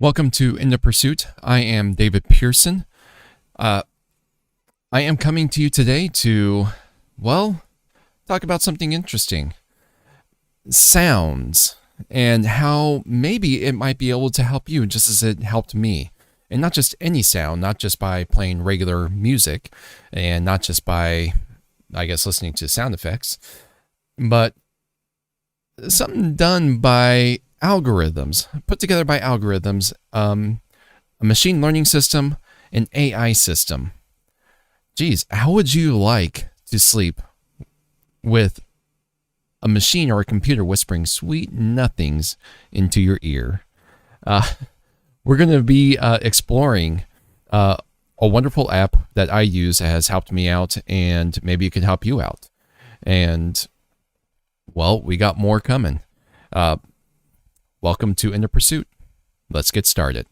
Welcome to In the Pursuit. I am David Pearson. I am coming to you today to, talk about something interesting. Sounds, and how maybe it might be able to help you just as it helped me. And not just any sound, not just by playing regular music, and not just by, listening to sound effects, but something done by algorithms, put together by algorithms, a machine learning system, an AI system. Geez, how would you like to sleep with a machine or a computer whispering sweet nothings into your ear? We're going to be exploring a wonderful app that I use has helped me out, and maybe it could help you out. And, we got more coming. Welcome to In the Pursuit. Let's get started.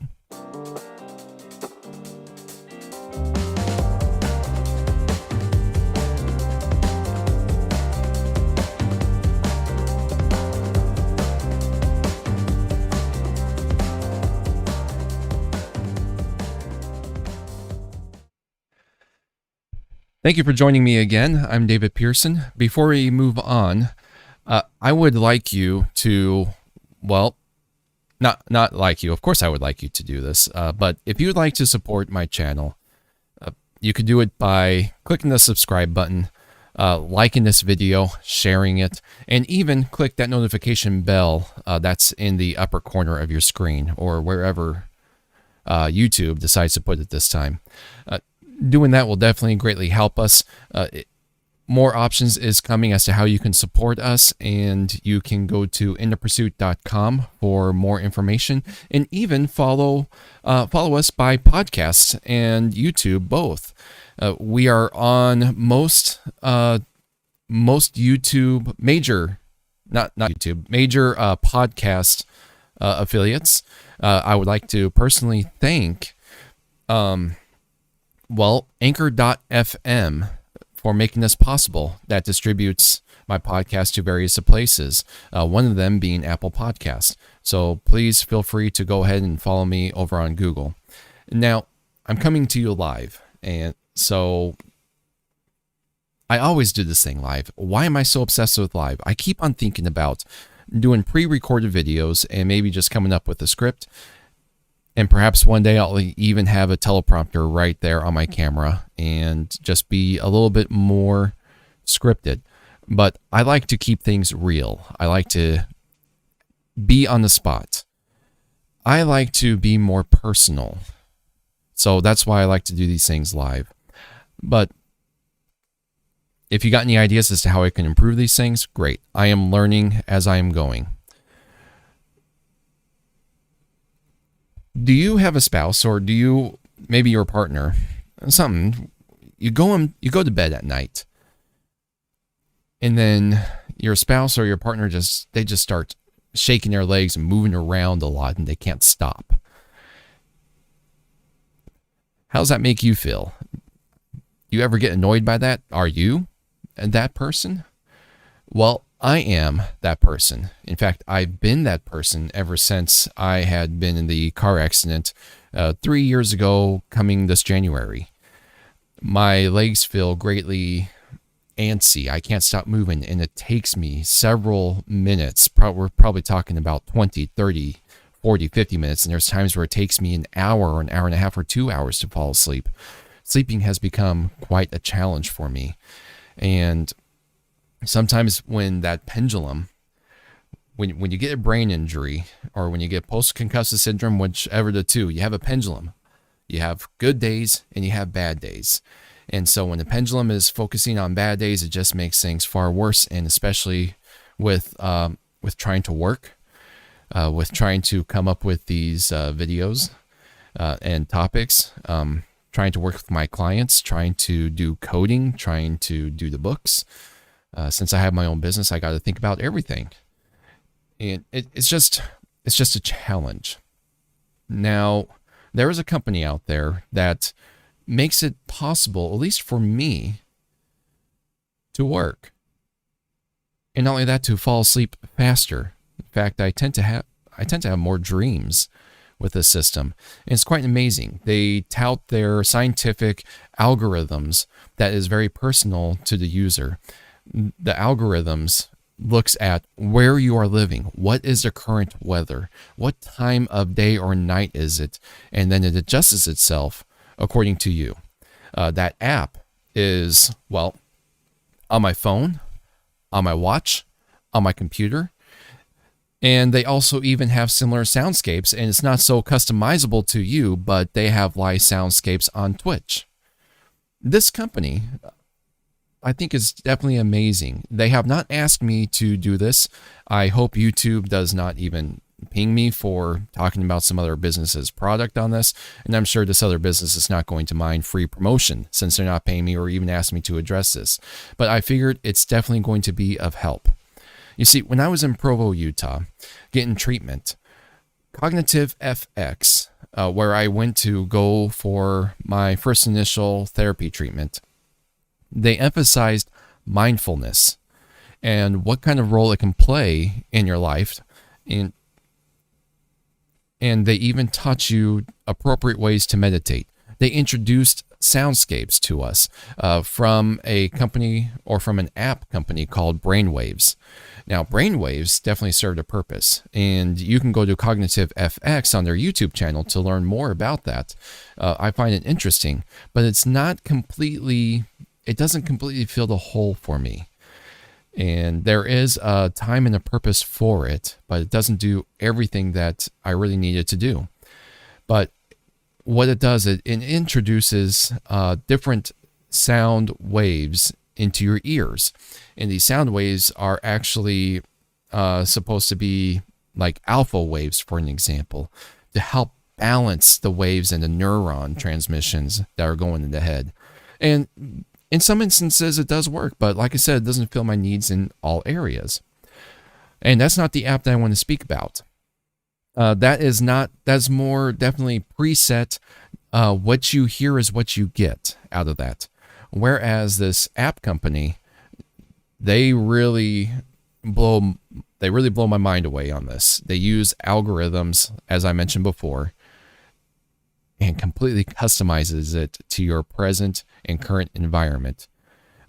Thank you for joining me again. I'm David Pearson. Before we move on, I would like you to, not like you. Of course, I would like you to do this. But if you would like to support my channel, you could do it by clicking the subscribe button, liking this video, sharing it, and even click that notification bell that's in the upper corner of your screen or wherever YouTube decides to put it this time. Doing that will definitely greatly help us. More options is coming as to how you can support us, and you can go to inthepursuit.com for more information, and even follow us by podcast and YouTube both. We are on most YouTube major podcast affiliates. I would like to personally thank Anchor.fm for making this possible. That distributes my podcast to various places, one of them being Apple Podcasts. So please feel free to go ahead and follow me over on Google. Now, I'm coming to you live, and so I always do this thing live. Why am I so obsessed with live? I keep on thinking about doing pre-recorded videos and maybe just coming up with a script. And perhaps one day I'll even have a teleprompter right there on my camera and just be a little bit more scripted. But I like to keep things real. I like to be on the spot. I like to be more personal. So that's why I like to do these things live. But if you got any ideas as to how I can improve these things, great. I am learning as I am going. Do you have a spouse, or do you, maybe your partner, something, you go to bed at night, and then your spouse or your partner they just start shaking their legs and moving around a lot, and they can't stop? How does that make you feel? You ever get annoyed by that? Are you that person? Well, I am that person. In fact, I've been that person ever since I had been in the car accident 3 years ago, coming this January. My legs feel greatly antsy. I can't stop moving, and it takes me several minutes. We're probably talking about 20, 30, 40, 50 minutes, and there's times where it takes me an hour or an hour and a half or 2 hours to fall asleep. Sleeping has become quite a challenge for me. And sometimes when that pendulum, when you get a brain injury or when you get post-concussive syndrome, whichever the two, you have a pendulum. You have good days and you have bad days. And so when the pendulum is focusing on bad days, it just makes things far worse. And especially with trying to work, with trying to come up with these videos and topics, trying to work with my clients, trying to do coding, trying to do the books. Since I have my own business, I got to think about everything, and it's just a challenge. Now, there is a company out there that makes it possible, at least for me, to work, and not only that, to fall asleep faster. In fact, I tend to have more dreams with this system. And it's quite amazing. They tout their scientific algorithms that is very personal to the user. The algorithms looks at where you are living, what is the current weather, what time of day or night is it, and then it adjusts itself according to you. That app is, well, on my phone, on my watch, on my computer, and they also even have similar soundscapes, and it's not so customizable to you, but they have live soundscapes on Twitch. This company, I think, is definitely amazing. They have not asked me to do this. I hope YouTube does not even ping me for talking about some other business's product on this, and I'm sure this other business is not going to mind free promotion since they're not paying me or even asking me to address this. But I figured it's definitely going to be of help. You see, when I was in Provo, Utah, getting treatment, Cognitive FX, where I went to go for my first initial therapy treatment, they emphasized mindfulness and what kind of role it can play in your life. And they even taught you appropriate ways to meditate. They introduced soundscapes to us from a company or from an app company called Brainwaves. Now, Brainwaves definitely served a purpose, and you can go to Cognitive FX on their YouTube channel to learn more about that. I find it interesting, but it's not completely, it doesn't completely fill the hole for me. And there is a time and a purpose for it, but it doesn't do everything that I really needed to do. But what it does, it introduces different sound waves into your ears. And these sound waves are actually supposed to be like alpha waves, for an example, to help balance the waves and the neuron transmissions that are going in the head. And in some instances, it does work, but like I said, it doesn't fill my needs in all areas. And that's not the app that I want to speak about. That's more definitely preset. What you hear is what you get out of that. Whereas this app company, they really blow my mind away on this. They use algorithms, as I mentioned before, and completely customizes it to your present and current environment.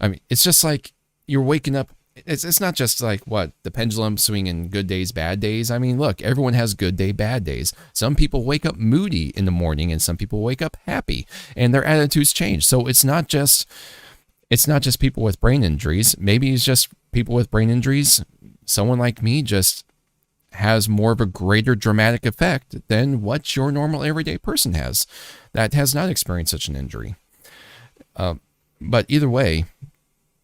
I mean, it's just like you're waking up. It's not just like what the pendulum swinging good days, bad days. I mean, look, everyone has good day, bad days. Some people wake up moody in the morning, and some people wake up happy, and their attitudes change. So it's not just people with brain injuries. Maybe it's just people with brain injuries. Someone like me just has more of a greater dramatic effect than what your normal everyday person has that has not experienced such an injury. But either way,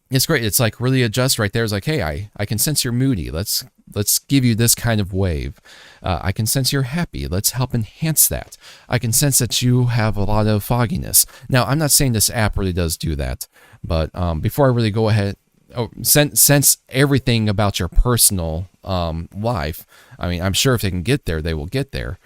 it's great. It's like really adjust right there. It's like, hey, I can sense you're moody. Let's give you this kind of wave. I can sense you're happy. Let's help enhance that. I can sense that you have a lot of fogginess. Now, I'm not saying this app really does do that, but before I really go ahead, sense everything about your personal life. I mean, I'm sure if they can get there, they will get there.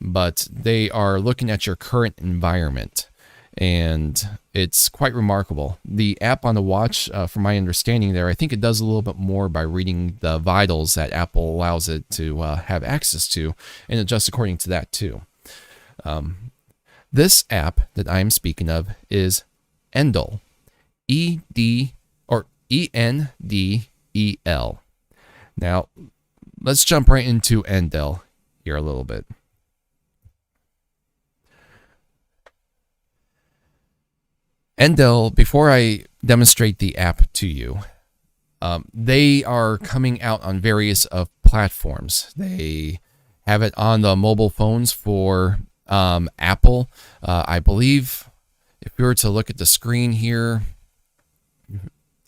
But they are looking at your current environment, and it's quite remarkable. The app on the watch, from my understanding there, I think it does a little bit more by reading the vitals that Apple allows it to have access to, and adjust according to that too. This app that I'm speaking of is Endel, Endel. Now, let's jump right into Endel here a little bit. Endel, before I demonstrate the app to you, they are coming out on various platforms. They have it on the mobile phones for Apple. I believe if you were to look at the screen here,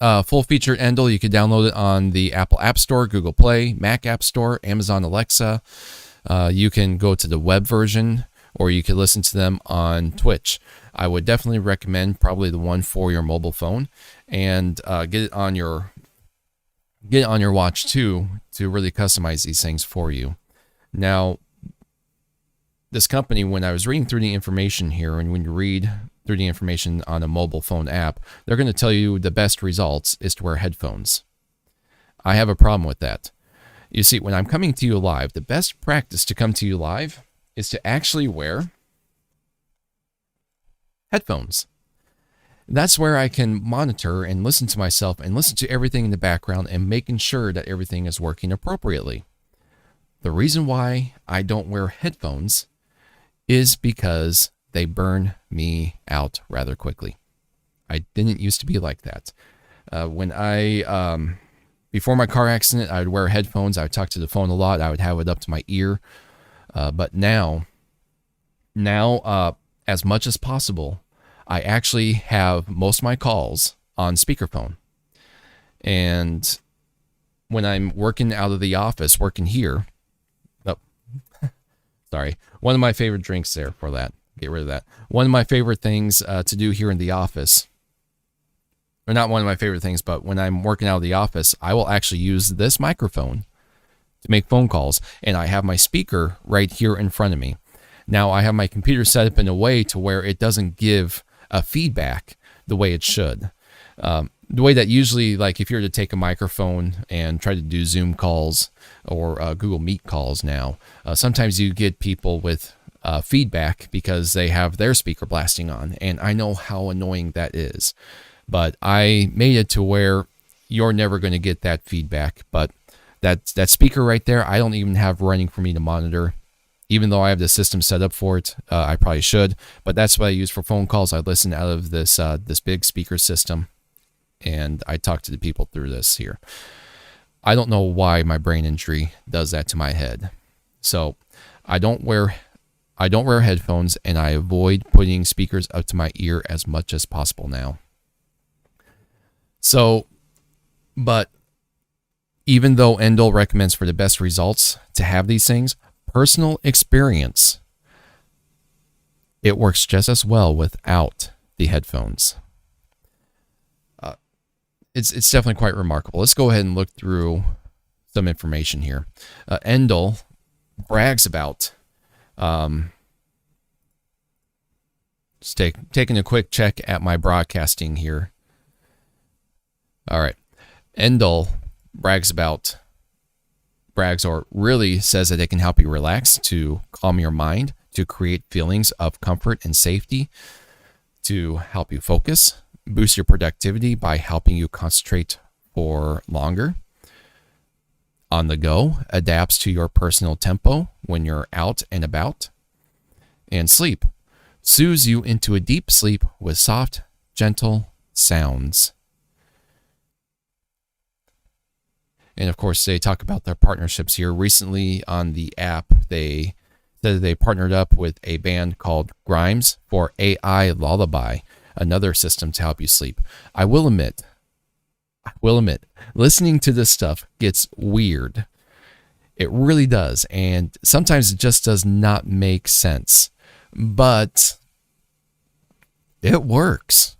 full-featured Endel, you could download it on the Apple App Store, Google Play, Mac App Store, Amazon Alexa. You can go to the web version, or you could listen to them on Twitch. I would definitely recommend probably the one for your mobile phone, and get it on your watch too, to really customize these things for you. Now, this company, when I was reading through the information here, and when you read through the information on a mobile phone app, they're going to tell you the best results is to wear headphones. I have a problem with that. You see, when I'm coming to you live, the best practice to come to you live is to actually wear headphones. That's where I can monitor and listen to myself and listen to everything in the background and making sure that everything is working appropriately. The reason why I don't wear headphones is because they burn me out rather quickly. I didn't used to be like that. Before my car accident, I would wear headphones. I would talk to the phone a lot. I would have it up to my ear. But now, as much as possible, I actually have most of my calls on speakerphone. And when I'm working out of the office, working here, sorry, one of my favorite drinks there for that. Get rid of that. One of my favorite things to do here in the office, or not one of my favorite things, but when I'm working out of the office, I will actually use this microphone to make phone calls, and I have my speaker right here in front of me. Now I have my computer set up in a way to where it doesn't give a feedback the way it should. The way that usually, like if you were to take a microphone and try to do Zoom calls or Google Meet calls now, sometimes you get people with feedback because they have their speaker blasting on, and I know how annoying that is. But I made it to where you're never going to get that feedback. But that speaker right there, I don't even have running for me to monitor. Even though I have the system set up for it, I probably should. But that's what I use for phone calls. I listen out of this big speaker system, and I talk to the people through this here. I don't know why my brain injury does that to my head. So I don't wear headphones, and I avoid putting speakers up to my ear as much as possible now. So, but even though Endel recommends for the best results to have these things, personal experience, it works just as well without the headphones. It's definitely quite remarkable. Let's go ahead and look through some information here. Endel brags about, just taking a quick check at my broadcasting here. All right. Endel brags or really says that it can help you relax, to calm your mind, to create feelings of comfort and safety, to help you focus, boost your productivity by helping you concentrate for longer. On the go, adapts to your personal tempo when you're out and about. And sleep, soothes you into a deep sleep with soft, gentle sounds. And of course, they talk about their partnerships here. Recently on the app, they said they partnered up with a band called Grimes for AI Lullaby, another system to help you sleep. I will admit, listening to this stuff gets weird. It really does. And sometimes it just does not make sense. But it works.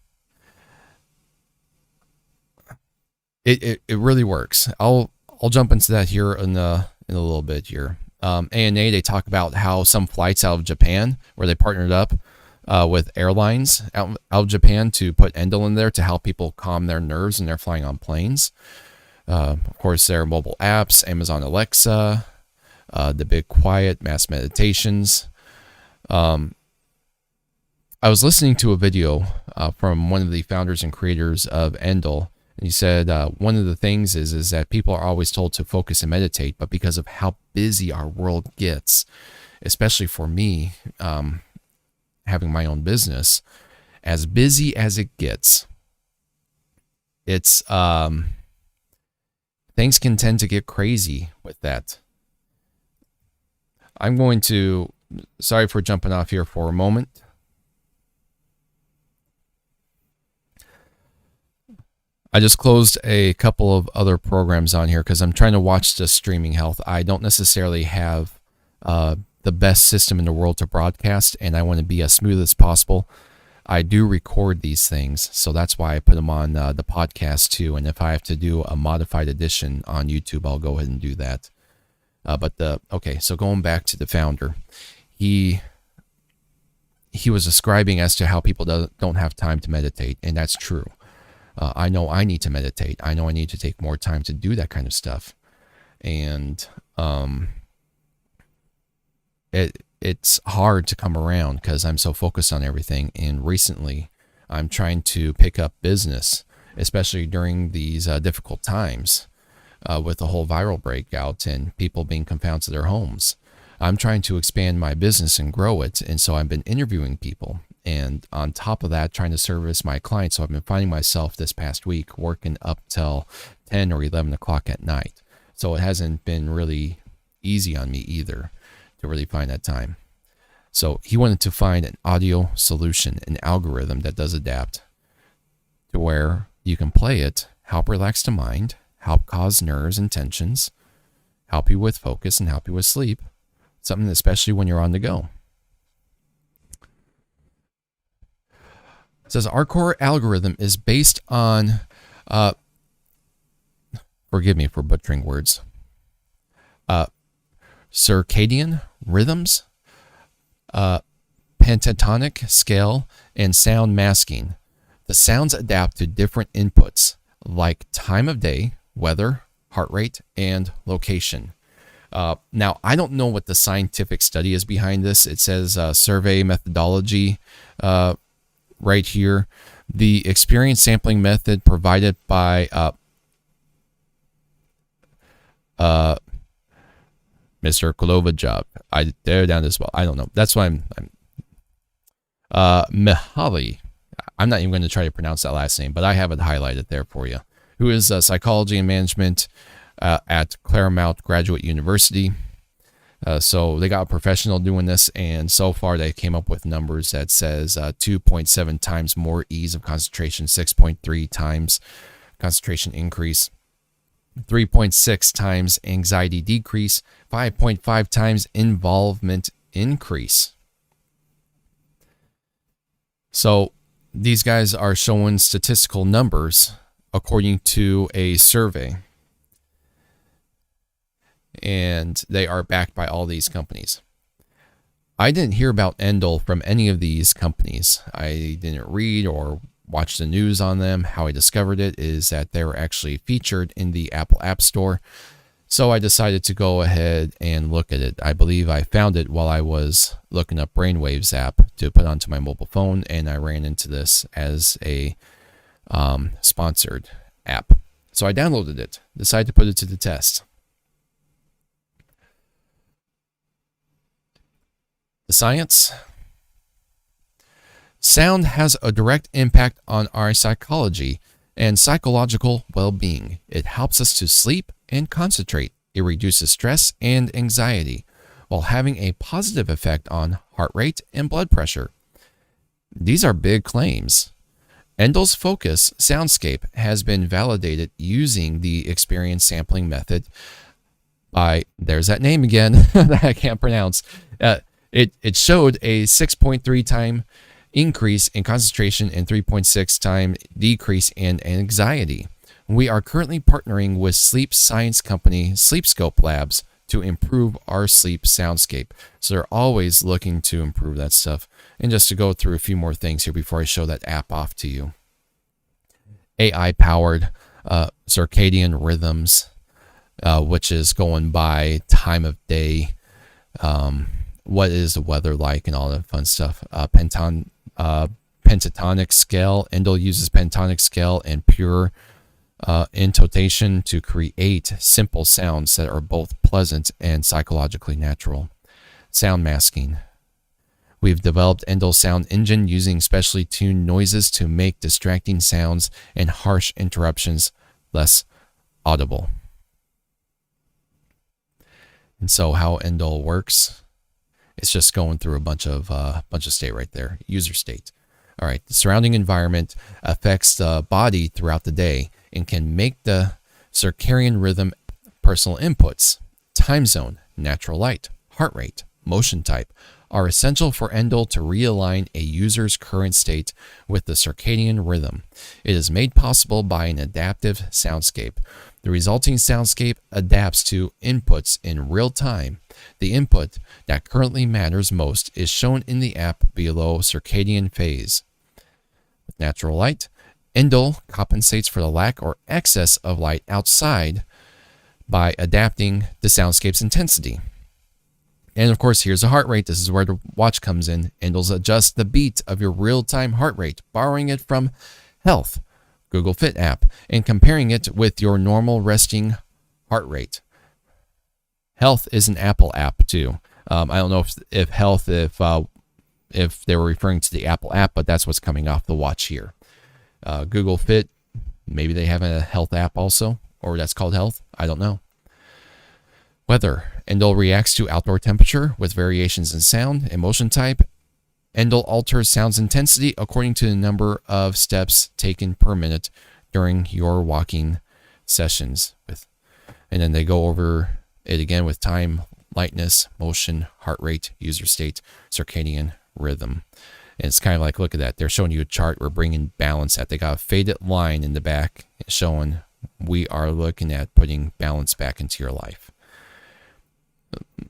It really works. I'll jump into that here in a little bit here. ANA, they talk about how some flights out of Japan, where they partnered up with airlines out of Japan to put Endel in there to help people calm their nerves when they're flying on planes. Of course, there are mobile apps, Amazon Alexa, the Big Quiet, mass meditations. I was listening to a video from one of the founders and creators of Endel. And he said one of the things is that people are always told to focus and meditate, but because of how busy our world gets, especially for me, having my own business, as busy as it gets, it's things can tend to get crazy with that. I'm going to, sorry for jumping off here for a moment. I just closed a couple of other programs on here because I'm trying to watch the streaming health. I don't necessarily have the best system in the world to broadcast, and I want to be as smooth as possible. I do record these things, so that's why I put them on the podcast too. And if I have to do a modified edition on YouTube, I'll go ahead and do that. Okay, so going back to the founder, he was describing as to how people don't have time to meditate, and that's true. I know I need to meditate. I know I need to take more time to do that kind of stuff. And it's hard to come around because I'm so focused on everything. And recently, I'm trying to pick up business, especially during these difficult times with the whole viral breakout and people being confined to their homes. I'm trying to expand my business and grow it. And so I've been interviewing people. And on top of that, trying to service my clients. So I've been finding myself this past week working up till 10 or 11 o'clock at night. So it hasn't been really easy on me either to really find that time. So he wanted to find an audio solution, an algorithm that does adapt to where you can play it, help relax the mind, help cause nerves and tensions, help you with focus, and help you with sleep. Something especially when you're on the go. It says our core algorithm is based on, forgive me for butchering words, circadian rhythms, pentatonic scale, and sound masking. The sounds adapt to different inputs like time of day, weather, heart rate, and location. Now, I don't know what the scientific study is behind this. It says survey methodology right here. The experience sampling method provided by Mr. Kolovajov. They're down as well. I don't know. That's why I'm Mihaly. I'm not even going to try to pronounce that last name, but I have it highlighted there for you. Who is psychology and management at Claremont Graduate University. So they got a professional doing this, and so far they came up with numbers that says 2.7 times more ease of concentration, 6.3 times concentration increase, 3.6 times anxiety decrease, 5.5 times involvement increase. So these guys are showing statistical numbers according to a survey. And they are backed by all these companies. I didn't hear about Endel from any of these companies. I didn't read or watch the news on them. How I discovered it is that they were actually featured in the Apple App Store. So I decided to go ahead and look at it. I believe I found it while I was looking up Brainwaves app to put onto my mobile phone, and I ran into this as a sponsored app. So I downloaded it, decided to put it to the test. The science. Sound has a direct impact on our psychology and psychological well-being. It helps us to sleep and concentrate. It reduces stress and anxiety while having a positive effect on heart rate and blood pressure. These are big claims. Endel's Focus soundscape has been validated using the experience sampling method by, there's that name again that I can't pronounce. It showed a 6.3 time increase in concentration and 3.6 time decrease in anxiety. We are currently partnering with sleep science company Sleepscope Labs to improve our sleep soundscape. So they're always looking to improve that stuff. And just to go through a few more things here before I show that app off to you. AI-powered circadian rhythms, which is going by time of day, what is the weather like, and all that fun stuff. Pentatonic scale. Endel uses pentatonic scale and pure intonation to create simple sounds that are both pleasant and psychologically natural. Sound masking. We've developed Endel Sound Engine using specially tuned noises to make distracting sounds and harsh interruptions less audible. And so how Endel works, it's just going through a bunch of state right there, user state. All right, the surrounding environment affects the body throughout the day and can make the circadian rhythm personal inputs, time zone, natural light, heart rate, motion type, are essential for Endel to realign a user's current state with the circadian rhythm. It is made possible by an adaptive soundscape. The resulting soundscape adapts to inputs in real time. The input that currently matters most is shown in the app below circadian phase. With natural light, Endel compensates for the lack or excess of light outside by adapting the soundscape's intensity. And of course, here's the heart rate. This is where the watch comes in. Endel's adjust the beat of your real-time heart rate, borrowing it from Health, Google Fit app, and comparing it with your normal resting heart rate. Health is an Apple app too. I don't know if Health, if they were referring to the Apple app, but that's what's coming off the watch here. Google Fit, maybe they have a Health app also, or that's called Health. I don't know. Weather. Endel reacts to outdoor temperature with variations in sound and motion type. Endel alters sound's intensity according to the number of steps taken per minute during your walking sessions. And then they go over it again with time, lightness, motion, heart rate, user state, circadian rhythm. And it's kind of like, look at that. They're showing you a chart. We're bringing balance at. They got a faded line in the back showing we are looking at putting balance back into your life.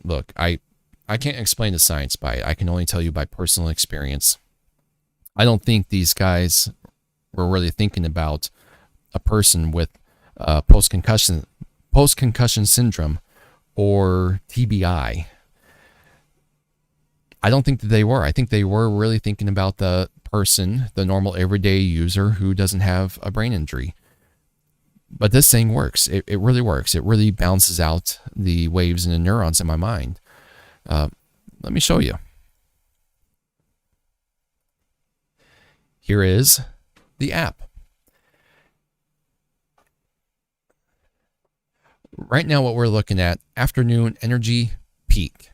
Look, I can't explain the science by it. I can only tell you by personal experience. I don't think these guys were really thinking about a person with post-concussion syndrome or TBI. I don't think that they were. I think they were really thinking about the person, the normal everyday user who doesn't have a brain injury. But this thing works. It really works. It really balances out the waves and the neurons in my mind. Let me show you. Here is the app. Right now what we're looking at, afternoon energy peak.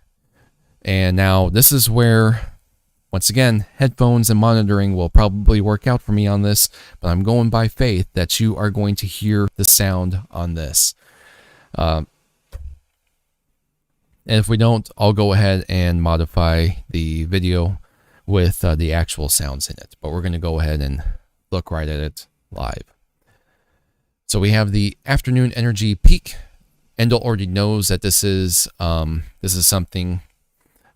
And now this is where, once again, headphones and monitoring will probably work out for me on this, but I'm going by faith that you are going to hear the sound on this. And if we don't, I'll go ahead and modify the video with the actual sounds in it. But we're going to go ahead and look right at it live. So we have the afternoon energy peak. Endel already knows that this is something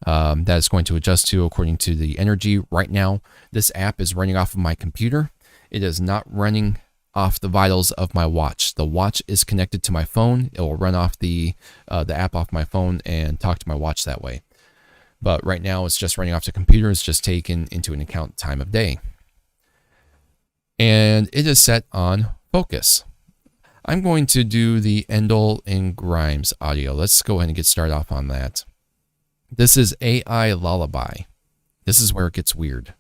that is going to adjust to according to the energy. Right now, this app is running off of my computer. It is not running off the vitals of my watch. The watch is connected to my phone. It will run off the app off my phone and talk to my watch that way. But right now, it's just running off the computer. It's just taken into an account time of day. And it is set on focus. I'm going to do the Endel and Grimes audio. Let's go ahead and get started off on that. This is AI Lullaby. This is where it gets weird.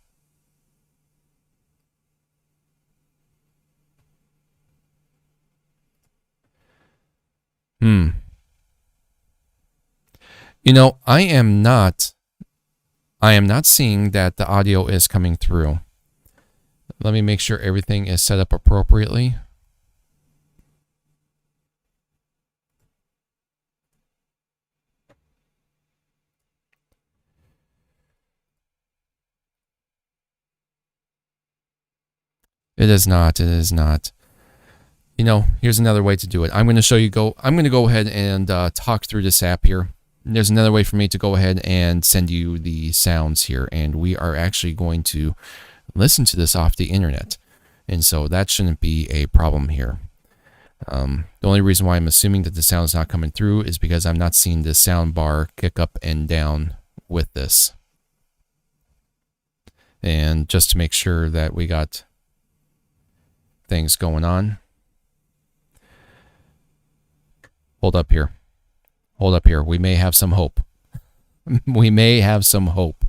You know, I am not seeing that the audio is coming through. Let me make sure everything is set up appropriately. It is not. It is not. You know, here's another way to do it. I'm going to show you. I'm going to go ahead and talk through this app here. There's another way for me to go ahead and send you the sounds here, and we are actually going to listen to this off the internet, and so that shouldn't be a problem here. The only reason why I'm assuming that the sound is not coming through is because I'm not seeing the sound bar kick up and down with this. And just to make sure that we got things going on. Hold up here. Hold up here. We may have some hope. We may have some hope.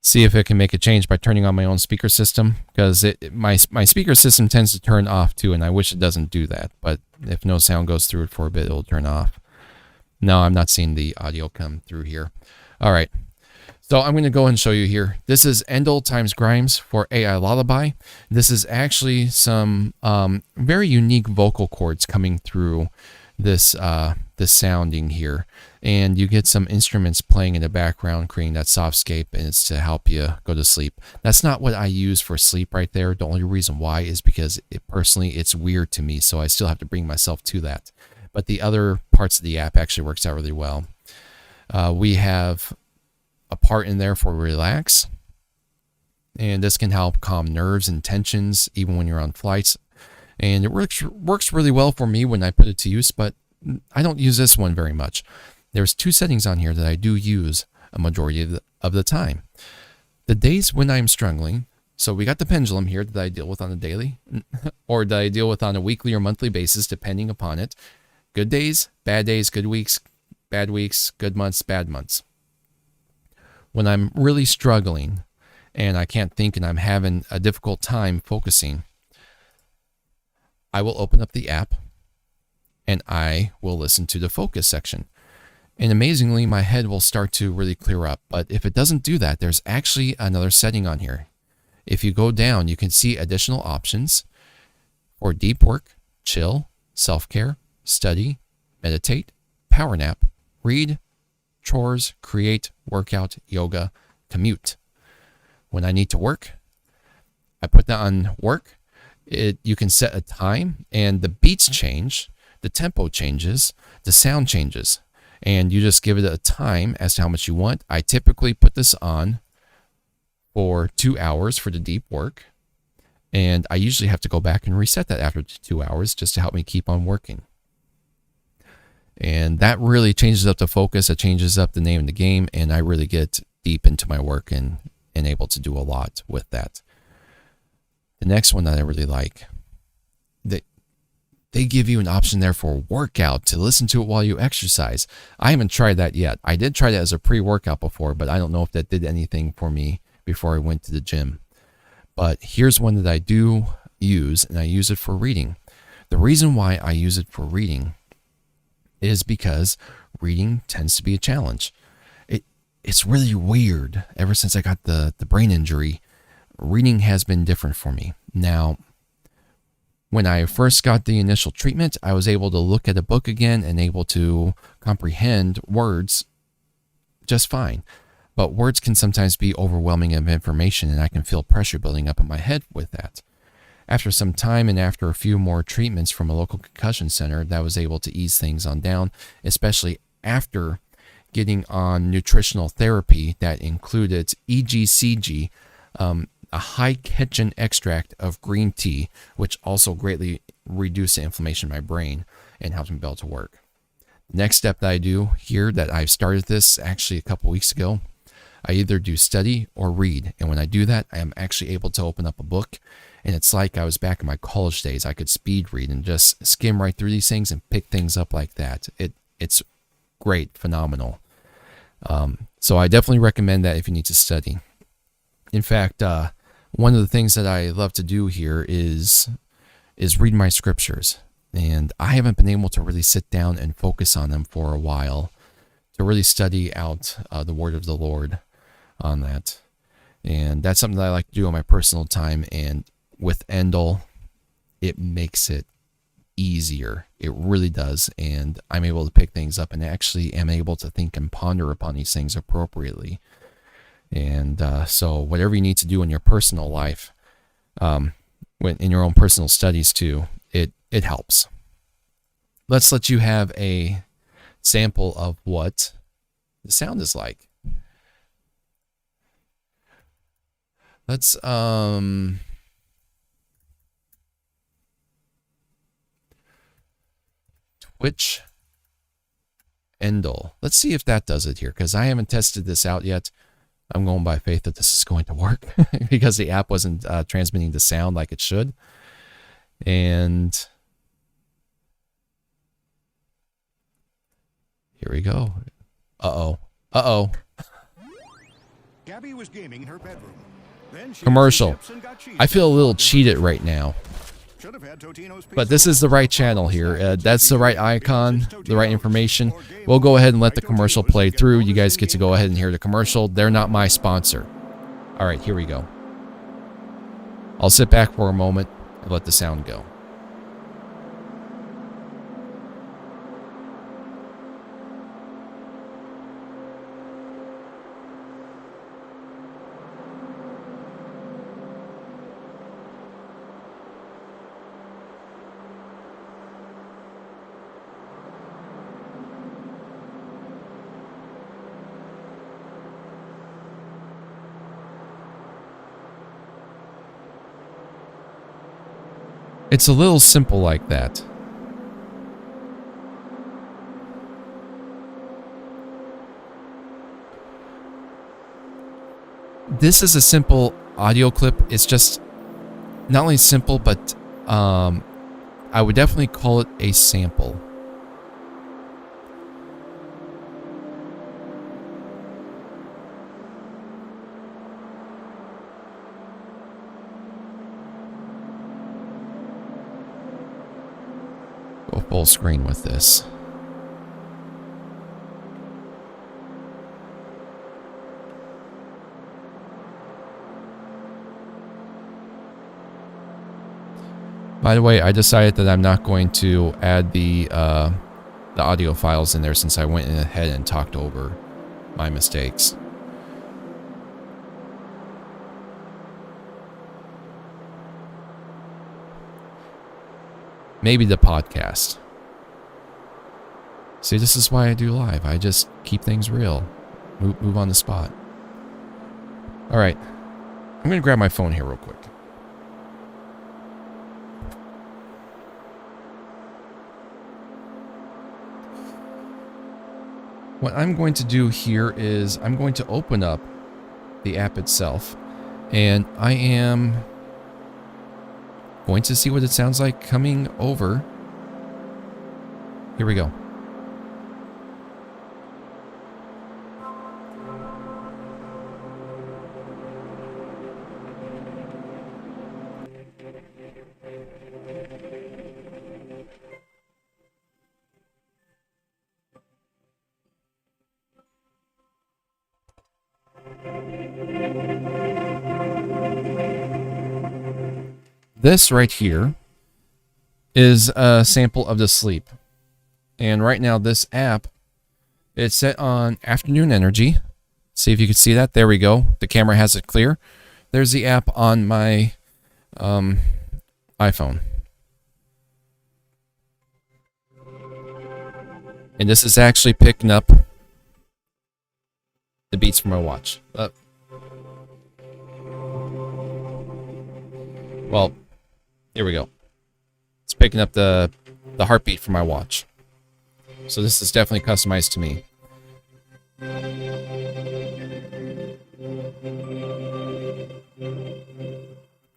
See if it can make a change by turning on my own speaker system, because my speaker system tends to turn off too, and I wish it doesn't do that. But if no sound goes through it for a bit, it'll turn off. No, I'm not seeing the audio come through here. All right. So I'm going to go ahead and show you here. This is Endel times Grimes for AI Lullaby. This is actually some very unique vocal cords coming through this sounding here. And you get some instruments playing in the background, creating that softscape, and it's to help you go to sleep. That's not what I use for sleep right there. The only reason why is because personally it's weird to me, so I still have to bring myself to that. But the other parts of the app actually works out really well. We have a part in there for relax, and this can help calm nerves and tensions even when you're on flights. And it works really well for me when I put it to use, but I don't use this one very much. There's 2 settings on here that I do use a majority of the time. The days when I'm struggling, so we got the pendulum here that I deal with on a daily, or that I deal with on a weekly or monthly basis, depending upon it. Good days, good weeks, bad weeks, good months, bad months. When I'm really struggling and I can't think and I'm having a difficult time focusing, I will open up the app and I will listen to the focus section. And amazingly, my head will start to really clear up. But if it doesn't do that, there's actually another setting on here. If you go down, you can see additional options for deep work, chill, self-care, study, meditate, power nap, read, chores, create, workout, yoga, commute. When I need to work, I put that on work. You can set a time and the beats change, the tempo changes, the sound changes, and you just give it a time as to how much you want. I typically put this on for 2 hours for the deep work, and I usually have to go back and reset that after 2 hours just to help me keep on working. And that really changes up the focus, it changes up the name of the game, and I really get deep into my work and able to do a lot with that. The next one that I really like, they give you an option there for workout to listen to it while you exercise. I haven't tried that yet. I did try that as a pre-workout before, but I don't know if that did anything for me before I went to the gym. But here's one that I do use, and I use it for reading. The reason why I use it for reading is because reading tends to be a challenge. It's really weird. Ever since I got the brain injury, reading has been different for me. Now, when I first got the initial treatment, I was able to look at a book again and able to comprehend words just fine. But words can sometimes be overwhelming of information, and I can feel pressure building up in my head with that. After some time and after a few more treatments from a local concussion center, that was able to ease things on down, especially after getting on nutritional therapy that included EGCG, a high kitchen extract of green tea, which also greatly reduced the inflammation in my brain and helped me be able to work. The next step that I do here, that I've started this actually a couple weeks ago, I either do study or read. And when I do that, I am actually able to open up a book, and it's like I was back in my college days. I could speed read and just skim right through these things and pick things up like that. It's great, phenomenal. So I definitely recommend that if you need to study. In fact, one of the things that I love to do here is read my scriptures. And I haven't been able to really sit down and focus on them for a while, to really study out the word of the Lord on that. And that's something that I like to do on my personal time. And with Endel, it makes it easier. It really does. And I'm able to pick things up and actually am able to think and ponder upon these things appropriately. And so whatever you need to do in your personal life, in your own personal studies too, it helps. Let's let you have a sample of what the sound is like. Let's Twitch Endel. Let's see if that does it here, because I haven't tested this out yet. I'm going by faith that this is going to work because the app wasn't transmitting the sound like it should. And here we go. Uh-oh. Gabby was gaming in her bedroom. Then she Commercial. I feel a little cheated right now. But this is the right channel here. That's the right icon, the right information. We'll go ahead and let the commercial play through. You guys get to go ahead and hear the commercial. They're not my sponsor. All right, here we go. I'll sit back for a moment and let the sound go. It's a little simple like that. This is a simple audio clip. It's just not only simple, but I would definitely call it a sample. Go full screen with this. By the way, I decided that I'm not going to add the audio files in there since I went ahead and talked over my mistakes. Maybe the podcast. See, this is why I do live. I just keep things real. Move on the spot. All right. I'm going to grab my phone here real quick. What I'm going to do here is I'm going to open up the app itself, and I am going to see what it sounds like coming over. Here we go. This right here is a sample of the sleep. And right now this app, it's set on afternoon energy. See if you can see that. There we go. The camera has it clear. There's the app on my iPhone. And this is actually picking up the beats from my watch. Well, here we go. It's picking up the heartbeat from my watch. So this is definitely customized to me.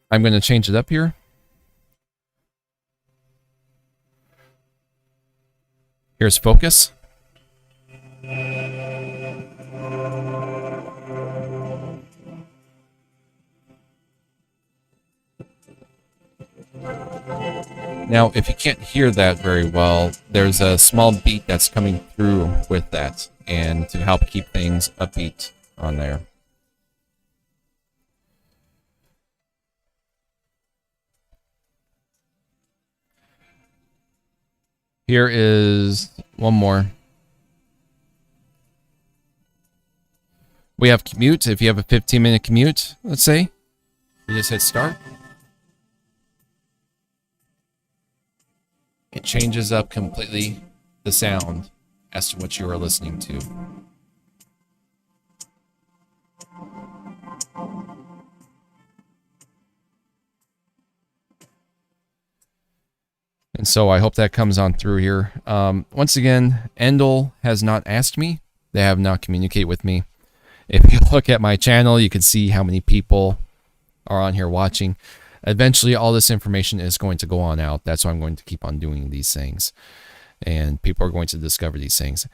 I'm going to change it up here. Here's focus. Now, if you can't hear that very well, there's a small beat that's coming through with that, and to help keep things upbeat on there. Here is one more. We have commute. If you have a 15-minute commute, let's say, you just hit start. It changes up completely the sound as to what you are listening to. And so I hope that comes on through here. Once again, Endel has not asked me. They have not communicated with me. If you look at my channel, you can see how many people are on here watching. Eventually, all this information is going to go on out. That's why I'm going to keep on doing these things. And people are going to discover these things.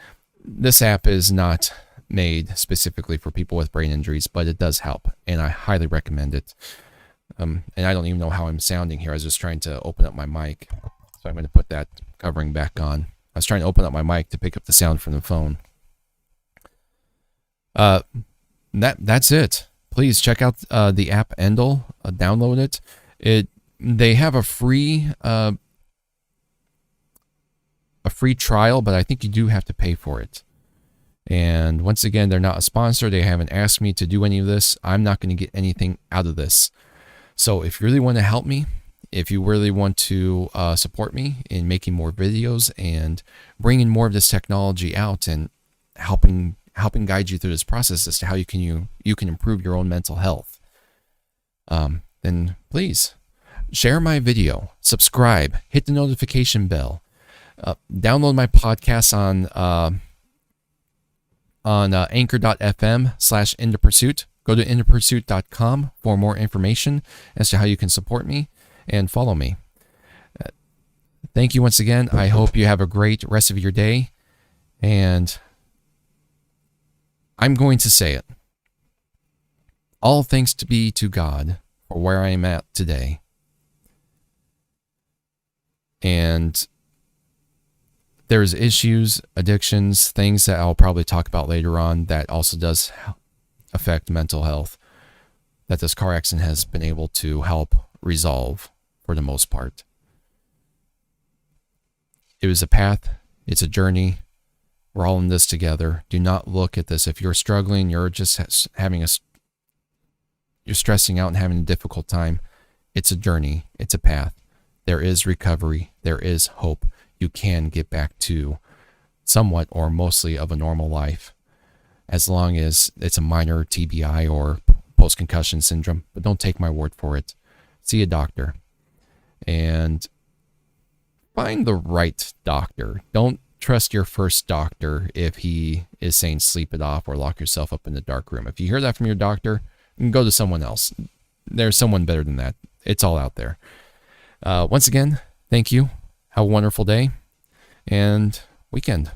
This app is not made specifically for people with brain injuries, but it does help. And I highly recommend it. And I don't even know how I'm sounding here. I was just trying to open up my mic. So I'm going to put that covering back on. I was trying to open up my mic to pick up the sound from the phone. That's it. Please check out the app Endel. Download it. They have a free trial, but I think you do have to pay for it. And once again, they're not a sponsor. They haven't asked me to do any of this. I'm not going to get anything out of this. So if you really want to help me, if you really want to support me in making more videos and bringing more of this technology out and helping guide you through this process as to how you can improve your own mental health, then please, Share my video, subscribe, hit the notification bell, download my podcast on anchor.fm/indepursuit. Go to indepursuit.com for more information as to how you can support me and follow me. Thank you once again. I hope you have a great rest of your day. And I'm going to say it. All thanks to be to God for where I am at today. And there's issues, addictions, things that I'll probably talk about later on that also does affect mental health that this car accident has been able to help resolve for the most part. It was a path. It's a journey. We're all in this together. Do not look at this. If you're struggling, you're just you're stressing out and having a difficult time. It's a journey. It's a path. There is recovery. There is hope. You can get back to somewhat or mostly of a normal life, as long as it's a minor TBI or post-concussion syndrome. But don't take my word for it. See a doctor. And find the right doctor. Don't trust your first doctor if he is saying sleep it off or lock yourself up in the dark room. If you hear that from your doctor, go to someone else. There's someone better than that. It's all out there. Once again, thank you. Have a wonderful day and weekend.